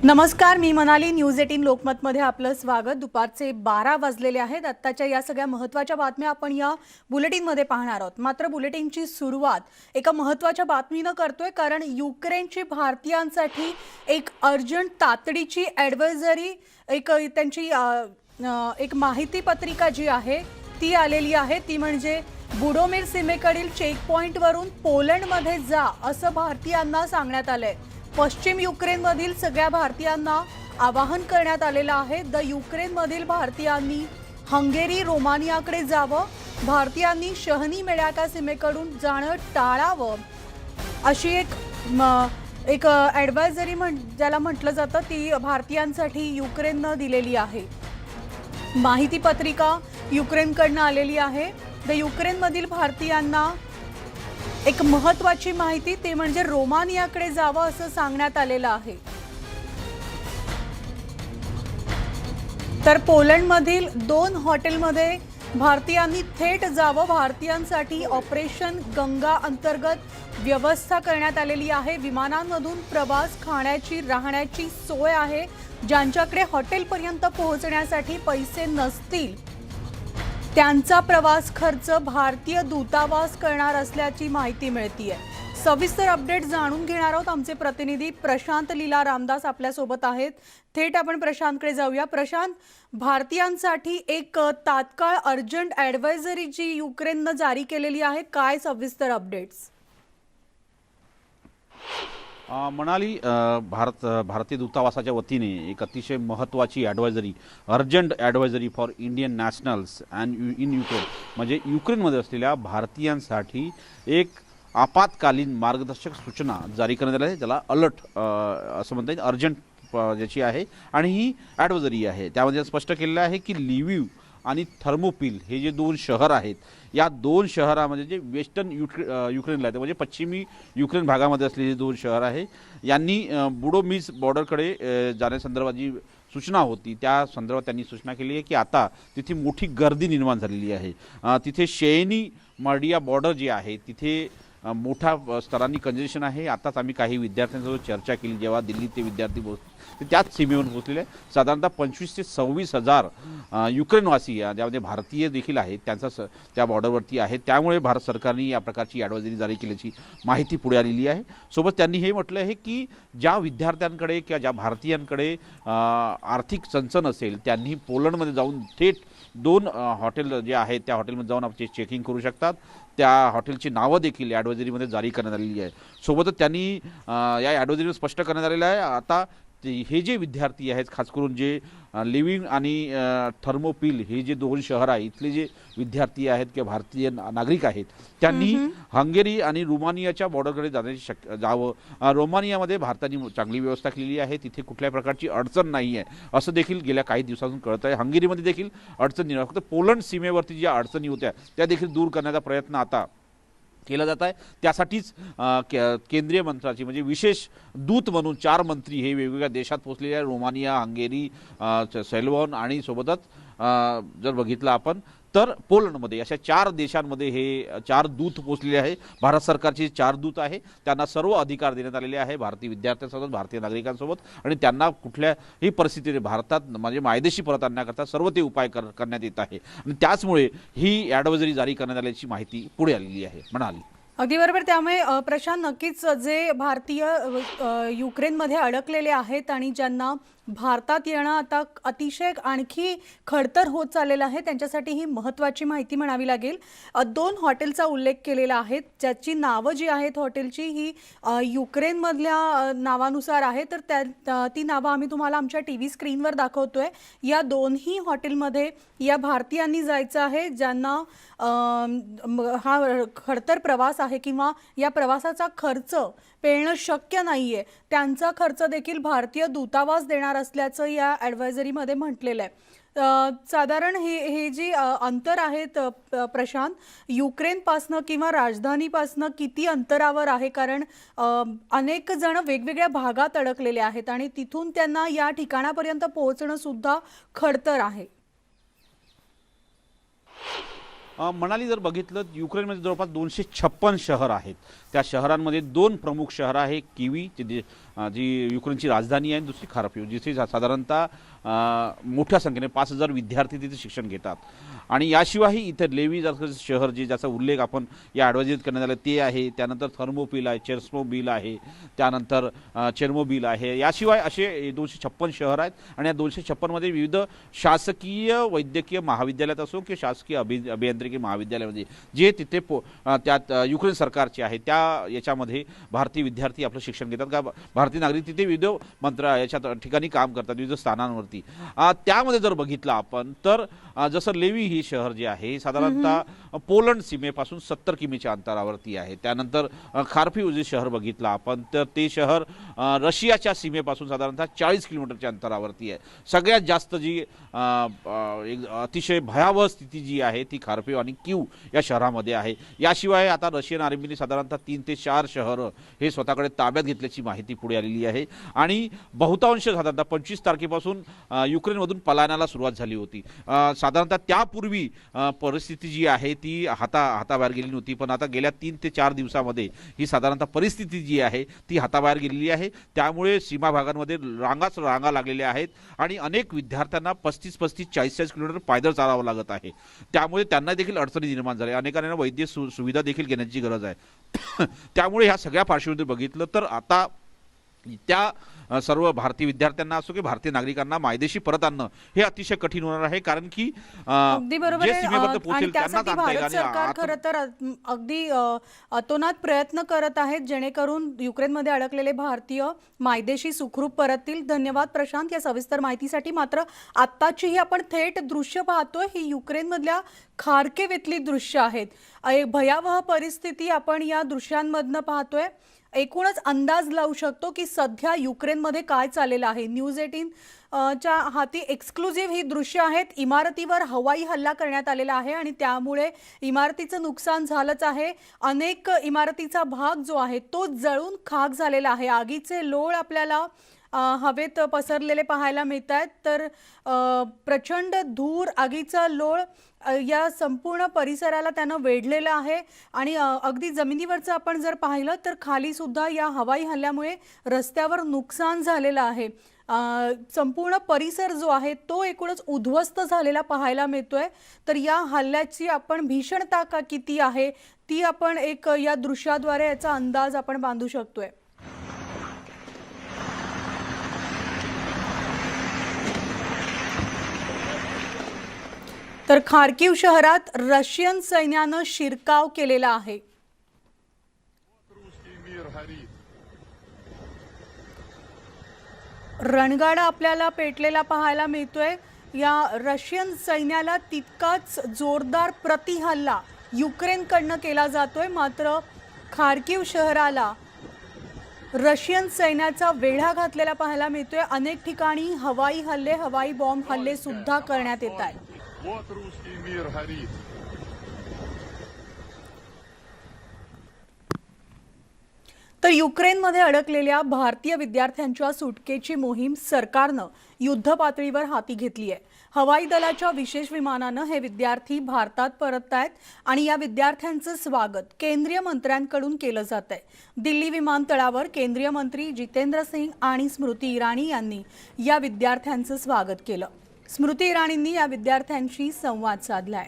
नमस्कार, मी मनाली. न्यूज 18 लोकमतमध्ये आपलं स्वागत. दुपारचे 12 वाजलेले आहेत. आत्ताच्या या सगळ्या महत्त्वाच्या बातम्या आपण या बुलेटिनमध्ये पाहणार आहोत. मात्र बुलेटिनची सुरुवात एका महत्त्वाच्या बातमीनं करतोय, कारण युक्रेनची भारतीयांसाठी एक अर्जंट तातडीची ॲडव्हायझरी, त्यांची एक माहिती पत्रिका जी आहे ती आलेली आहे. ती म्हणजे बुडोमिर सीमेकडील चेकपॉईंटवरून पोलंडमध्ये जा असं भारतीयांना सांगण्यात आलंय. पश्चिम युक्रेनमधील सगळ्या भारतीयांना आवाहन करण्यात आलेलं आहे. युक्रेनमधील भारतीयांनी हंगेरी, रोमानियाकडे जावं. भारतीयांनी शहनी मेळ्याका सीमेकडून जाणं टाळावं अशी एक ॲडव्हायझरी ज्याला म्हटलं जातं ती भारतीयांसाठी युक्रेननं दिलेली आहे. माहिती पत्रिका युक्रेनकडनं आलेली आहे. युक्रेनमधील भारतीयांना एक महत्त्वाची माहिती, ते म्हणजे रोमानियाकडे जावं असं सांगण्यात आलेलं आहे. तर पोलंडमधील 2 हॉटेलमध्ये भारतीयांनी थेट जावं. भारतीयांसाठी ऑपरेशन गंगा अंतर्गत व्यवस्था करण्यात आलेली आहे. विमानांमधून प्रवास, खाण्याची, राहण्याची सोय आहे. ज्यांच्याकडे हॉटेलपर्यंत पोहोचण्यासाठी पैसे नसतील त्यांचा प्रवास खर्च भारतीय दूतावास करणार असल्याची माहिती मिळतेय. सविस्तर अपडेट जाणून घेणार आहोत. आमचे प्रतिनिधी प्रशांत लीला रामदास आपल्यासोबत आहेत. थेट आपण प्रशांतकडे जाऊया. प्रशांत, भारतीयांसाठी एक तात्काळ अर्जंट ॲडव्हायझरी जी युक्रेननं जारी केलेली आहे, काय सविस्तर अपडेट्स? मनाली, भारतीय दूतावासाच्या वतीने एक अतिशय महत्त्वाची advisory, urgent advisory for Indian nationals and in Ukraine, म्हणजे युक्रेनमध्ये असलेल्या भारतीयांसाठी एक आपत्कालीन मार्गदर्शक सूचना जारी करण्यात आली आहे. ज्याला अलर्ट असं म्हणता येईल, अर्जंट ज्याची आहे. आणि ही ॲडवायझरी आहे त्यामध्ये स्पष्ट केलेलं आहे की लिव्हिव आणि थर्मोपिल हे जे 2 शहर आहेत, या 2 शहरामध्ये जे वेस्टर्न युक्रेनला आहे, म्हणजे पश्चिमी युक्रेन भागामध्ये असलेले 2 शहर आहे, यांनी बुडोमिर बॉर्डरकडे जाण्यासंदर्भात जी सूचना होती त्या संदर्भात त्यांनी सूचना केली आहे की आता तिथे मोठी गर्दी निर्माण झालेली आहे. तिथे शेनी मर्डिया बॉर्डर जे आहे तिथे मोठ्या स्तरांनी कंजेशन आहे. आताच आम्ही काही विद्यार्थ्यांसोबत चर्चा केली, जेव्हा दिल्लीत ते विद्यार्थी ते त्याच सीमेवर पोहोचलेले आहे. साधारणतः 25,000 ते 26,000 युक्रेनवासी, ज्यामध्ये भारतीय देखील आहेत, त्यांचा त्या बॉर्डरवरती आहे. त्यामुळे भारत सरकारने या प्रकारची ॲडवायझरी जारी केल्याची माहिती पुढे आलेली आहे. सोबत त्यांनी हे म्हटलं आहे की ज्या विद्यार्थ्यांकडे किंवा ज्या भारतीयांकडे आर्थिक चणचण असेल त्यांनी पोलंडमध्ये जाऊन थेट 2 हॉटेल जे आहेत त्या हॉटेलमध्ये जाऊन आपले चेकिंग करू शकतात. त्या हॉटेलची नावं देखील ॲडवायझरीमध्ये जारी करण्यात आलेली आहे. सोबतच त्यांनी या ॲडवायझरीवर स्पष्ट करण्यात आलेलं आहे आता हे जे विद्यार्थी आहेत, खास करून जे लिव्हिंग आणि थर्मोपिल हे जे 2 शहर आहेत, इथले जे विद्यार्थी आहेत किंवा भारतीय नागरिक आहेत, त्यांनी हंगेरी आणि रोमानियाच्या बॉर्डरकडे जावं. रोमानियामध्ये भारताने चांगली व्यवस्था केलेली आहे, तिथे कुठल्याही प्रकारची अडचण नाही आहे असं देखील गेल्या काही दिवसांतून कळत आहे. हंगेरीमध्ये देखील अडचण नाही, फक्त पोलंड सीमेवरती ज्या अडचणी होत्या त्या देखील दूर करण्याचा प्रयत्न आता केला जात आहे. त्यासाठीच केंद्रीय मंत्र्याची म्हणजे विशेष दूत म्हणून 4 मंत्री हे वेगवेगळ्या देशात पोहोचलेले आहे. रोमानिया, हंगेरी, सेल्वॉन आणि सोबतच जर बघितलं आपण तर पोलंडमध्ये, अशा 4 देशांमध्ये हे 4 दूत पोहोचलेले आहे. भारत सरकारचे 4 दूत आहे, त्यांना सर्व अधिकार देण्यात आलेले आहे भारतीय विद्यार्थ्यांसोबत, भारतीय नागरिकांसोबत, आणि त्यांना कुठल्याही परिस्थितीने भारतात म्हणजे मायदेशी परत आणण्याकरता सर्व ते उपाय करण्यात येत आहे. आणि त्याचमुळे ही ॲडवायझरी जारी करण्यात आल्याची माहिती पुढे आलेली आहे. म्हणाली अगदी बरोबर. त्यामुळे प्रशांत, नक्कीच जे भारतीय युक्रेनमध्ये अडकलेले आहेत आणि ज्यांना भारतात येणं आता अतिशय आणखी खडतर होत चाललेलं आहे, त्यांच्यासाठी ही महत्त्वाची माहिती म्हणावी लागेल. 2 हॉटेलचा उल्लेख केलेला आहे, ज्याची नावं जी आहेत हॉटेलची ही युक्रेनमधल्या नावानुसार आहे. तर ती नावं आम्ही तुम्हाला आमच्या TV स्क्रीनवर दाखवतोय. या 2ही हॉटेलमध्ये या भारतीयांनी जायचं आहे ज्यांना हा खडतर प्रवास आहे किंवा या प्रवासाचा खर्च पेलणं शक्य नाहीये, त्यांचा खर्च देखील भारतीय दूतावास देणार असल्याचं या ॲडव्हायझरीमध्ये म्हटलेलं आहे. साधारण हे जी अंतर आहेत प्रशांत, युक्रेनपासनं किंवा राजधानीपासनं किती अंतरावर आहे? कारण अनेक जण वेगवेगळ्या भागात अडकलेले आहेत आणि तिथून त्यांना या ठिकाणापर्यंत पोहोचणं सुद्धा खडतर आहे. मनाली, जर बघितलं युक्रेनमध्ये जवळपास 256 शहर आहेत. त्या शहरांमध्ये 2 प्रमुख शहरं आहे, किवी जी युक्रेनची राजधानी आहे, दुसरी खार्किव्ह जिथे साधारणतः मोठ्या संख्येने 5,000 विद्यार्थी तिथे शिक्षण घेतात. आणि याशिवायही इतर लेवी शहर ज्याचा उल्लेख आपण या ॲडव्हायजरीत करण्यात आला ते आहे. त्यानंतर थर्मोपिल आहे, चेर्नोबिल आहे, त्यानंतर चेर्नोबिल आहे. याशिवाय असे 256 शहर आहेत आणि या 256 मध्ये विविध शासकीय वैद्यकीय महाविद्यालयात असो की शासकीय अभियांत्रिकी महाविद्यालयामध्ये जे तिथे त्यात युक्रेन सरकारचे आहे त्या याच्यामध्ये भारतीय विद्यार्थी आपलं शिक्षण घेतात का भारतीय नागरिक तिथे विविध याच्या ठिकाणी काम करतात विविध स्थानांवरती. त्यामध्ये जर बघितलं आपण तर जसं लेवी ही शहर जे आहे साधारणतः पोलंड सीमेपासून 70 किमीच्या अंतरावरती आहे. त्यानंतर खार्किव्ह जे शहर बघितलं आपण तर ते शहर रशियाच्या सीमेपासून साधारणतः 40 किलोमीटरच्या अंतरावरती आहे. सगळ्यात जास्त जी एक अतिशय भयावह स्थिती जी आहे ती खार्किव्ह आणि कीव या शहरामध्ये आहे. याशिवाय आता रशियन आर्मीने साधारणतः 3 ते 4 शहरं हे स्वतःकडे ताब्यात घेतल्याची माहिती पुढे आलेली आहे आणि बहुतांश साधारणतः 25 तारखेपासून युक्रेनमधून पलायनाला सुरुवात झाली होती. साधारणतः त्यापूर्वी परिस्थिती जी आहे ती हाताबाहेर गेली नव्हती, पण आता गेल्या 3 ते 4 दिवसामध्ये ही साधारणतः परिस्थिती जी आहे ती हाताबाहेर गेलेली आहे. त्यामुळे सीमा भागांमध्ये रांगा लागलेल्या आहेत आणि अनेक विद्यार्थ्यांना 35-40 किलोमीटर पायदळ चालावं लागत आहे. त्यामुळे त्यांना देखील अडचणी निर्माण झाल्या. अनेकांना वैद्यकीय सुविधा देखील घेण्याची गरज आहे. त्यामुळे ह्या सगळ्या पार्श्वभूमीवर बघितलं तर आता त्या सर्व भारतीय विद्यार्थ्यांना असो की भारतीय नागरिकांना मायदेशी परत आणणं हे अतिशय कठीण होणार आहे. कारण की अगदी बरोबर जे आहे. सीमेपर्यंत पोहोचेल आणि त्यांनाच त्यासाठी आणता येईल. भारत आणि सरकार खरं तर अगदी अतोनात प्रयत्न करत आहेत जेणेकरून युक्रेनमध्ये अडकलेले भारतीय मायदेशी सुखरूप परततील. धन्यवाद प्रशांत या सविस्तर माहितीसाठी. मात्र आत्ताची ही आपण थेट दृश्य पाहतोय ही युक्रेनमधल्या खार्किव्ह इथली दृश्य आहेत. भयावह परिस्थिती आपण या दृश्यांमधनं पाहतोय. एकूणच अंदाज लावू शकतो की सध्या युक्रेनमध्ये काय चाललेलं आहे. न्यूज 18 च्या हाती एक्सक्लुझिव्ह ही दृश्य आहेत. इमारतीवर हवाई हल्ला करण्यात आलेला आहे आणि त्यामुळे इमारतीचं नुकसान झालंच आहे. अनेक इमारतीचा भाग जो आहे तो जळून खाक झालेला आहे. आगीचे लोळ आपल्याला हवेत पसरलेले पाहायला मिळत आहेत. तर प्रचंड धूर आगीचा लोळ या संपूर्ण परिसराला त्यानं वेढलेलं आहे आणि अगदी जमिनीवरचं आपण जर पाहिलं तर खाली सुद्धा या हवाई हल्ल्यामुळे रस्त्यावर नुकसान झालेलं आहे. संपूर्ण परिसर जो आहे तो एकूणच उद्ध्वस्त झालेला पाहायला मिळतोय. तर या हल्ल्याची आपण भीषणता किती आहे ती आपण एक या दृश्याद्वारे याचा अंदाज आपण बांधू शकतोय. तर खार्किव्ह शहरात रशियन सैन्यानं शिरकाव केलेला आहे. रणगाडा आपल्याला पेटलेला पाहायला मिळतोय. या रशियन सैन्याला तितकाच जोरदार प्रतिहल्ला युक्रेनकडनं केला जातोय. मात्र खार्किव्ह शहराला रशियन सैन्याचा वेढा घातलेला पाहायला मिळतोय. अनेक ठिकाणी हवाई हल्ले हवाई बॉम्ब हल्ले सुद्धा करण्यात येत आहेत. तर युक्रेनमध्ये अडकलेल्या भारतीय विद्यार्थ्यांच्या सुटकेची मोहीम सरकारनं युद्धपातळीवर हाती घेतली आहे. हवाई दलाच्या विशेष विमानानं हे विद्यार्थी भारतात परततायत आणि या विद्यार्थ्यांचं स्वागत केंद्रीय मंत्र्यांकडून केलं जात आहे. दिल्ली विमानतळावर केंद्रीय मंत्री जितेंद्र सिंग आणि स्मृती इराणी यांनी या विद्यार्थ्यांचं स्वागत केलं. स्मृती इराणींनी या विद्यार्थ्यांशी संवाद साधलाय.